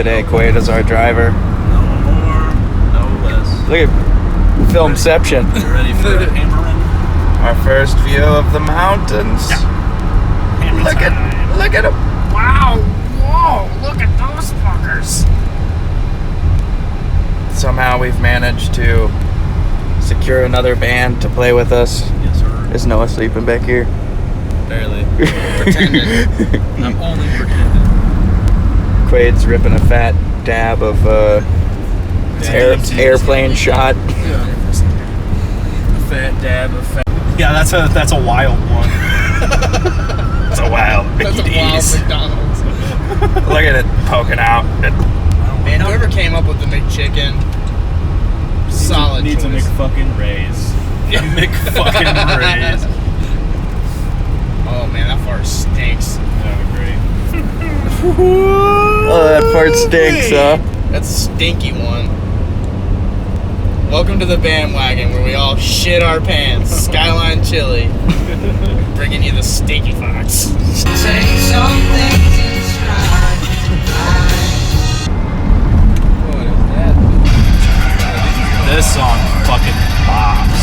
today. Quaid is our driver. No more, no less. Look at Filmception. You ready for a hammering? Our first view of the mountains. Hammer Look time. at them. Wow! Whoa! Look at those fuckers! Somehow we've managed to secure another band to play with us. Yes, sir. Is Noah sleeping back here? Barely. Pretending. I'm only pretending. Quaid's ripping a fat dab of airplane shot. Yeah. A fat dab of fat. Yeah, that's a wild one. It's a wild That's a wild McDonald's. Look at it poking out. Man, whoever came up with the McChicken, solid Needs a choice. McFucking raise. McFucking raise. Oh man, that fart stinks. Oh, great. Oh, that part stinks, huh? That's a stinky one. Welcome to the bandwagon where we all shit our pants. Skyline Chili. Bringing you the stinky farts. Take some things in stride. What is that? This song fucking bops.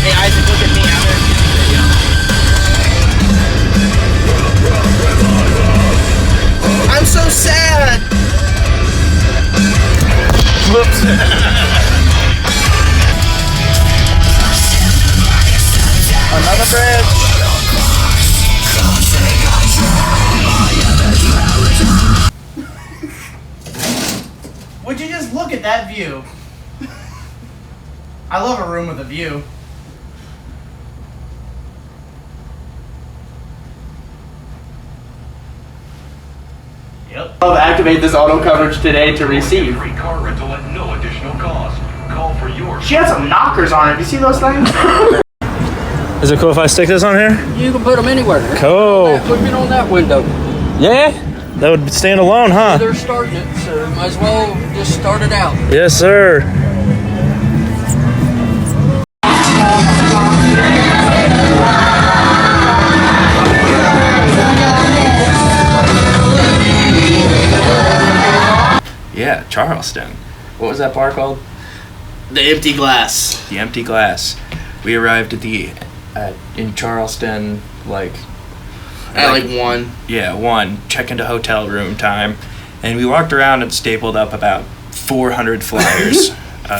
Hey Isaac, look at me. I'm in a music video. I'm so sad. Whoops. Another bridge. Would you just look at that view? I love a room with a view. Yep. Activate this auto coverage today to receive. Free car rental at no additional cost. Call for your She had some knockers on it. Have you seen those things? Is it cool if I stick this on here? You can put them anywhere. Cool. Put it on that window. Yeah? That would stand alone, huh? They're starting it, so might as well just start it out. Yes, sir. Yeah, Charleston. What was that bar called? The empty glass. The Empty Glass. We arrived at in Charleston, At like 1. yeah, 1, check into hotel room time, and we walked around and stapled up about 400 flyers.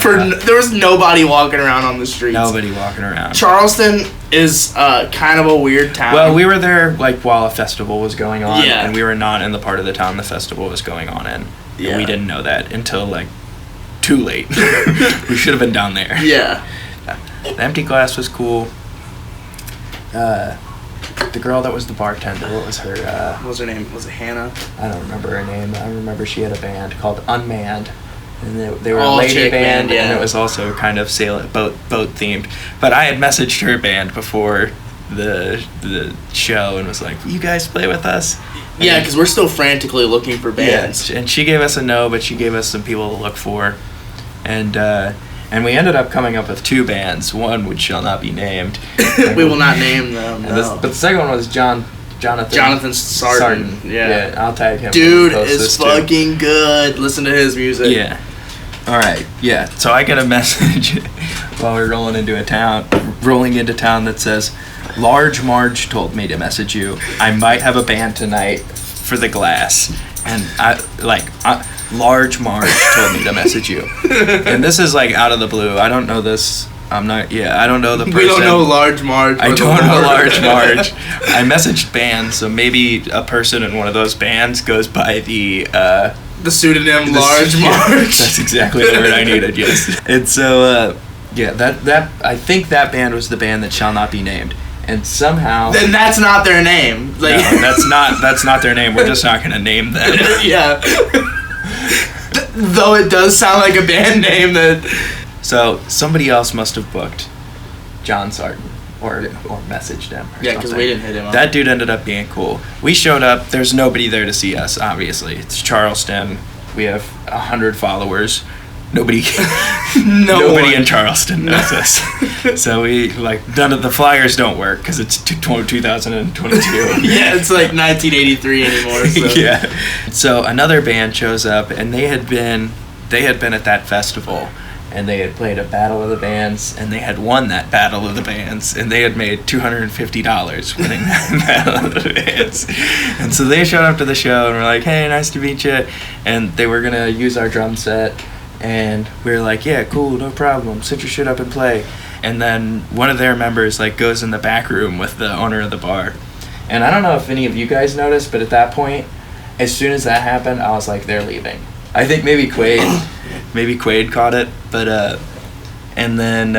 There was nobody walking around on the streets. Nobody walking around. Charleston is kind of a weird town. Well, we were there while a festival was going on, Yeah. and we were not in the part of the town the festival was going on in. Yeah. And we didn't know that until too late. We should have been down there. Yeah. The Empty Glass was cool. The girl that was the bartender, what was her? What was her name? Was it Hannah? I don't remember her name. I remember she had a band called Unmanned, and they were a All lady chick band, band, yeah. and it was also kind of boat themed. But I had messaged her band before the show and was like, "You guys play with us?" Yeah, because we're still frantically looking for bands. Yeah, and she gave us a no, but she gave us some people to look for, and we ended up coming up with 2 bands, one which shall not be named. We will not name them. And No. but the second one was Jonathan Sarton. Yeah. I'll tag him. Dude We'll post is this too. fucking good. Listen to his music. Yeah. All right. Yeah. So I get a message while we're rolling into town that says, "Large Marge told me to message you. I might have a band tonight for the Glass." And Large Marge told me to message you. And this is out of the blue. I don't know this. I don't know the person. We don't know Large Marge. I don't know Large Marge. I messaged bands, so maybe a person in one of those bands goes by the pseudonym Large Marge. That's exactly the word I needed. Yes. And so that I think that band was the band that shall not be named. And somehow Then that's not their name. no, that's not their name. We're just not gonna name them. Yeah. Though it does sound like a band name that. So somebody else must have booked John Sarton or messaged him. Yeah, because we didn't hit him up. That dude ended up being cool. We showed up. There's nobody there to see us. Obviously, it's Charleston. We have 100 followers. Nobody one. in Charleston knows this. So we, like, none of the flyers don't work because it's 2022. Yeah, it's like 1983 anymore. So. Yeah. So another band shows up, and they had been at that festival, and they had played a battle of the bands, and they had won that battle of the bands, and they had made $250 winning that battle of the bands. And so they showed up to the show and were like, "Hey, nice to meet you," and they were gonna use our drum set, and we were like, "Yeah, cool, no problem. Sit your shit up and play." And then one of their members like goes in the back room with the owner of the bar, and I don't know if any of you guys noticed, but at that point, as soon as that happened, I was like, "They're leaving." I think maybe Quaid caught it, but and then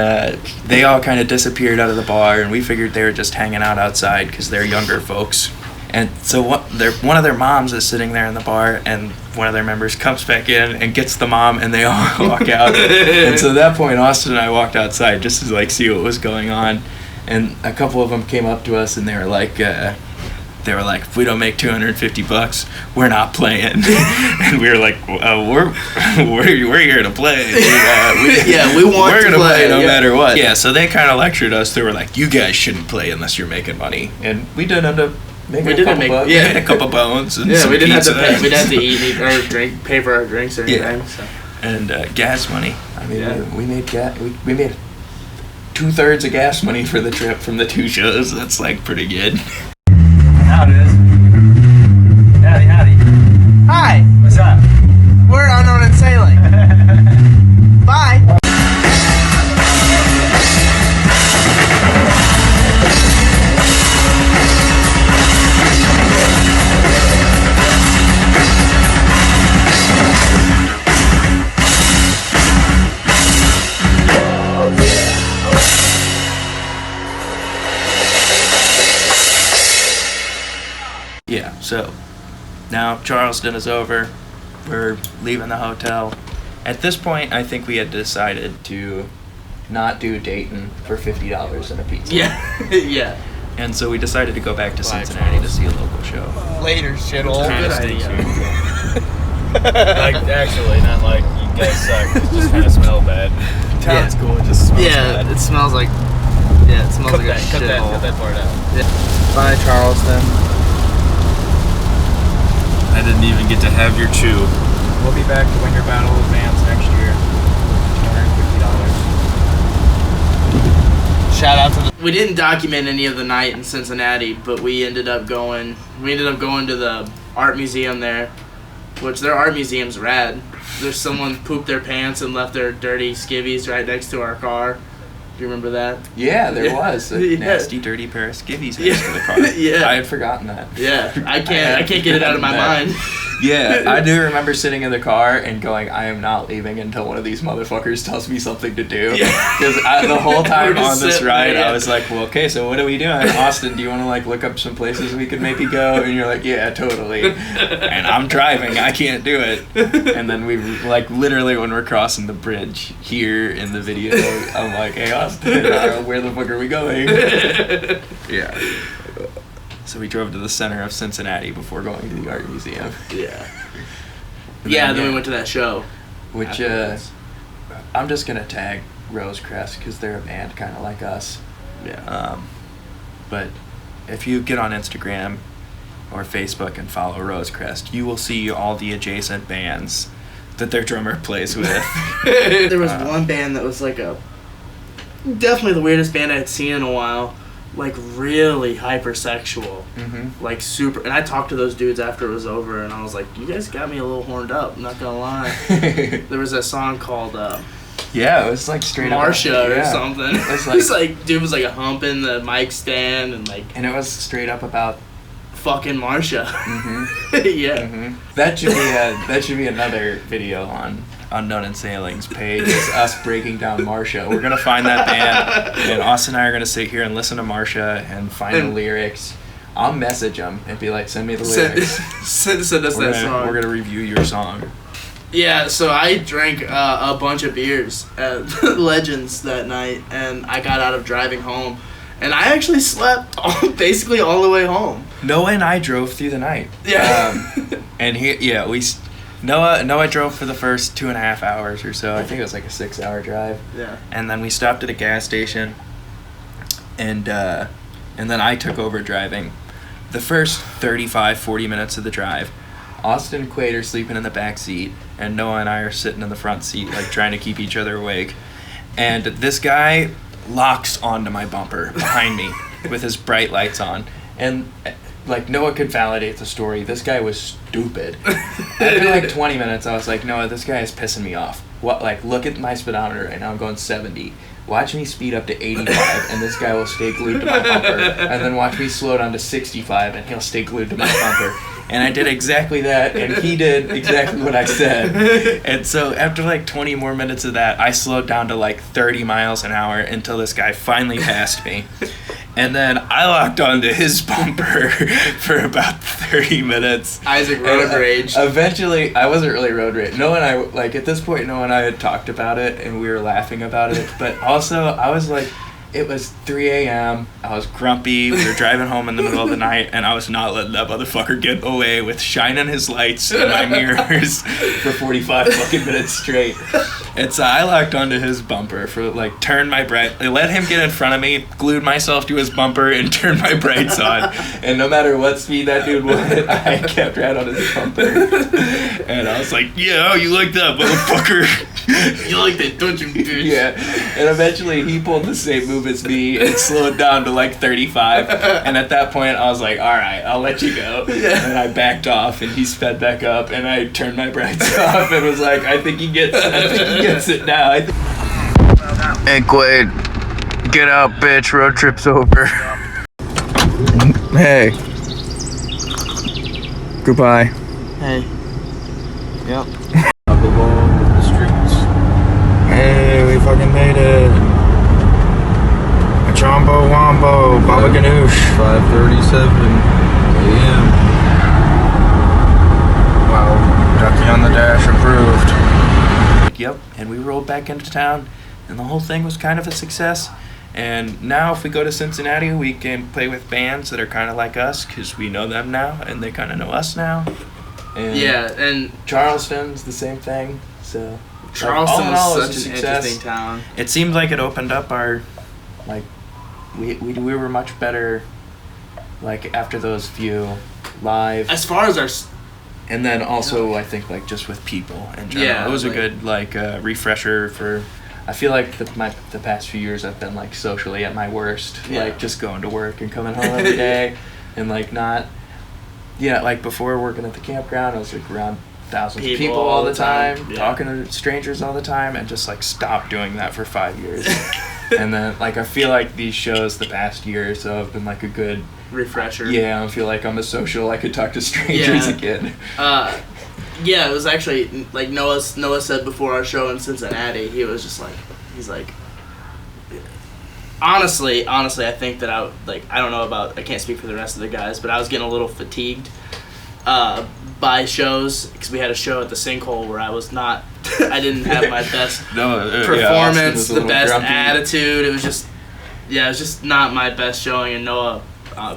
they all kind of disappeared out of the bar, and we figured they were just hanging out outside because they're younger folks. And so one of their moms is sitting there in the bar, and one of their members comes back in and gets the mom, and they all walk out. And so at that point, Austin and I walked outside just to like see what was going on, and a couple of them came up to us, and they were like, "If we don't make $250, we're not playing." And we were like, "We're here to play. We want we're to gonna play no yeah. matter what." Yeah, so they kind of lectured us. They were like, "You guys shouldn't play unless you're making money," and we did end up making a couple bones and some we didn't have to pizza. pay. We didn't have to eat or drink, pay for our drinks or anything. Yeah. So. And gas money. I mean, Yeah. we made we made 2/3 of gas money for the trip from the 2 shows. That's like pretty good. How it is. Howdy. Hi, What's up? we're Unknown and Sailing. Bye. Yeah, so now Charleston is over. We're leaving the hotel. At this point, I think we had decided to not do Dayton for $50 and a pizza. Yeah, yeah. And so we decided to go back to Bye, Cincinnati to Charles. see a local show. Later, shithole. Kinda Good stinks idea. Like, actually, not like you guys suck. It just kind of smell bad. Town's cool. It just smells Yeah, bad. it smells like. Yeah, it smells Cut like that, a cut shithole. that part out. Bye, Charleston. I didn't even get to have your chew. We'll be back to Winter Battle with Vans next year. $250. Shout out to the. We didn't document any of the night in Cincinnati, but we ended up going. We ended up going to the art museum there, which their art museum's rad. There's someone pooped their pants and left their dirty skivvies right next to our car. Do you remember that? Yeah, there was a Yeah. nasty, dirty pair of skivvies Yeah. next to the car. Yeah. I had forgotten that. Yeah, I can't get it out of my mind. Yeah, I do remember sitting in the car and going, "I am not leaving until one of these motherfuckers tells me something to do." Yeah. Because the whole time We're just on this sitting ride, there, I yeah. was like, "Well, okay, so what are we doing, Austin? Do you want to like look up some places we could maybe go?" And you're like, "Yeah, totally." And I'm driving, I can't do it. And then we like literally when we're crossing the bridge here in the video, I'm like, "Hey, Austin, where the fuck are we going?" Yeah. So we drove to the center of Cincinnati before going to the art museum. Yeah. And Yeah, then we went to that show. Which afterwards. I'm just gonna tag Rosecrest because they're a band kind of like us. Yeah. But if you get on Instagram or Facebook and follow Rosecrest, you will see all the adjacent bands that their drummer plays with. There was one band that was like definitely the weirdest band I had seen in a while. Like really hypersexual, Mm-hmm. like super. And I talked to those dudes after it was over, and I was like, "You guys got me a little horned up." I'm not gonna lie. There was a song called Yeah, it was like straight Marsha up. or Yeah. something. It's It's like- like dude was like a humping the mic stand and like And it was straight up about. fucking Marsha. Mm-hmm. Yeah. Mm-hmm. That should be another video on Unknown and Sailing's page. Is us breaking down Marsha. We're gonna find that band, and Austin and I are gonna sit here and listen to Marsha and find the And- lyrics. I'll message them and be like, "Send me the Send, lyrics. send us that song. We're gonna review your song." Yeah, so I drank a bunch of beers at Legends that night, and I got out of driving home, and I actually slept basically all the way home. Noah and I drove through the night. Yeah. And here, yeah, Noah drove for the first 2.5 hours or so. I think it was like a 6-hour drive. Yeah. And then we stopped at a gas station, and then I took over driving. The first 35-40 minutes of the drive, Austin and Quaid are sleeping in the back seat, and Noah and I are sitting in the front seat, like trying to keep each other awake. And this guy locks onto my bumper behind me with his bright lights on. And like Noah could validate the story. This guy was stupid. After like 20 minutes, I was like, Noah, this guy is pissing me off. What? Like, look at my speedometer right now. I'm going 70. Watch me speed up to 85, and this guy will stay glued to my bumper. And then watch me slow down to 65, and he'll stay glued to my bumper. And I did exactly that, and he did exactly what I said. And so after like 20 more minutes of that, I slowed down to like 30 miles an hour until this guy finally passed me. And then I locked onto his bumper for about 30 minutes. Isaac road rage. Eventually, I wasn't really road rage. Noah and I, like at this point, Noah and I had talked about it, and we were laughing about it. But also, I was like, it was 3 a.m. I was grumpy. We were driving home in the middle of the night, and I was not letting that motherfucker get away with shining his lights in my mirrors for 45 fucking minutes straight. And so I locked onto his bumper for like turned my bright, let him get in front of me, glued myself to his bumper, and turned my brights on. And no matter what speed that dude went, I kept right on his bumper. And I was like, yeah, you like that, motherfucker. You like that, don't you, bitch? Yeah. And eventually he pulled the same move as me and slowed down to like 35. And at that point I was like, all right, I'll let you go. Yeah. And I backed off, and he sped back up, and I turned my brights off and was like, I think he gets it now. Hey, Quaid, get out, bitch. Road trip's over. Hey. Goodbye. Hey. Yep. Hey, we fucking made it. Chombo Wombo, Baba Ganoush. 5:37 a.m. Wow, Ducky on the Dash approved. Yep, and we rolled back into town, and the whole thing was kind of a success. And now if we go to Cincinnati, we can play with bands that are kind of like us, because we know them now, and they kind of know us now. And Yeah, and Charleston's the same thing, so... Charleston all in all, it was was a such an success. interesting town. It seemed like it opened up our, like, we were much better, like, after those few live. As far as our... And then also, I think, like, just with people in general. Yeah, it was like- a good, like, refresher for... I feel like the past few years I've been, like, socially at my worst. Yeah. Like, just going to work and coming home every day. And, like, not... Yeah, like, before working at the campground, I was, like, around thousands of people all the time. Yeah. Talking to strangers all the time. And just, like, stopped doing that for 5 years. And then, like, I feel like these shows the past year or so have been, like, a good... refresher. Yeah, I feel like I'm a social. I could talk to strangers Yeah. again. Yeah, it was actually like Noah said before our show in Cincinnati. He was just like, he's like, honestly, I think that I don't know about, I can't speak for the rest of the guys, but I was getting a little fatigued by shows, because we had a show at the Sinkhole where I was not, I didn't have my best performance, the best attitude. It was just not my best showing, and Noah,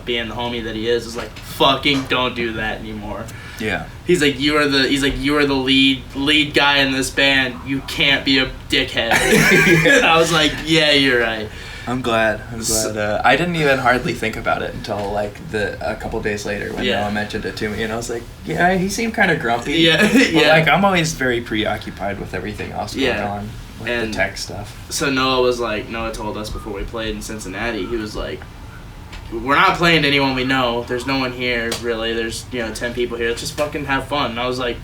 being the homie that he is like, fucking don't do that anymore. Yeah. He's like, you are the lead guy in this band. You can't be a dickhead. And I was like, yeah, you're right. I'm glad. I didn't even hardly think about it until like a couple days later when Yeah. Noah mentioned it to me, and I was like, yeah, he seemed kind of grumpy. Yeah, But, yeah. like, I'm always very preoccupied with everything else going Yeah. on, like And- the tech stuff. So Noah told us before we played in Cincinnati, he was like, we're not playing to anyone we know. There's no one here, really. There's, 10 people here. Let's just fucking have fun. And I was like,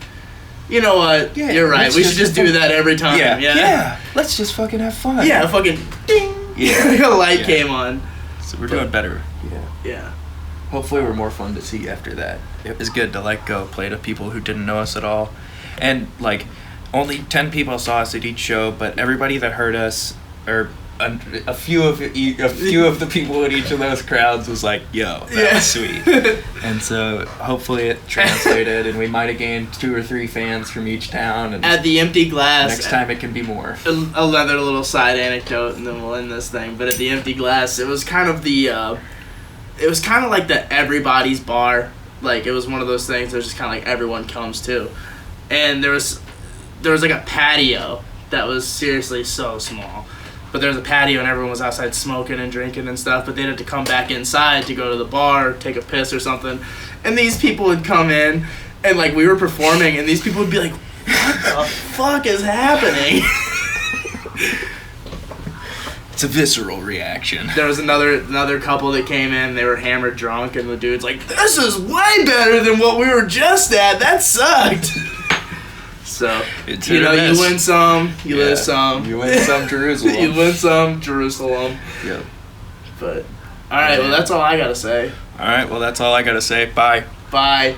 you know what? Yeah, You're right. let's We just should just do that every time. Yeah. Let's just fucking have fun. Yeah, fucking ding. Yeah. A light Yeah. came on. So we're doing better. Yeah. Yeah. Hopefully we're more fun to see after that. It was good to like go play to people who didn't know us at all. And like only 10 people saw us at each show, but everybody that heard us, or a few of the people in each of those crowds was like, yo, that was sweet. And so hopefully it translated, and we might have gained 2 or 3 fans from each town, and At the Empty Glass. next time it can be more. Another little side anecdote, and then we'll end this thing. But at the Empty Glass, it was kind of like the everybody's bar. Like, it was one of those things that was just kind of like everyone comes to. and there was like a patio that was seriously so small. But there was a patio and everyone was outside smoking and drinking and stuff, but they had to come back inside to go to the bar, take a piss or something. And these people would come in and like we were performing and these people would be like, what the fuck is happening? It's a visceral reaction. There was another couple that came in, they were hammered drunk, and the dude's like, this is way better than what we were just at, that sucked. So, It's you hit know, or you miss. win some, you Yeah. lose some. You win some, Jerusalem. You win some, Jerusalem. Yep. But, alright, well, that's all I gotta say. All right, well, that's all I got to say. Bye. Bye.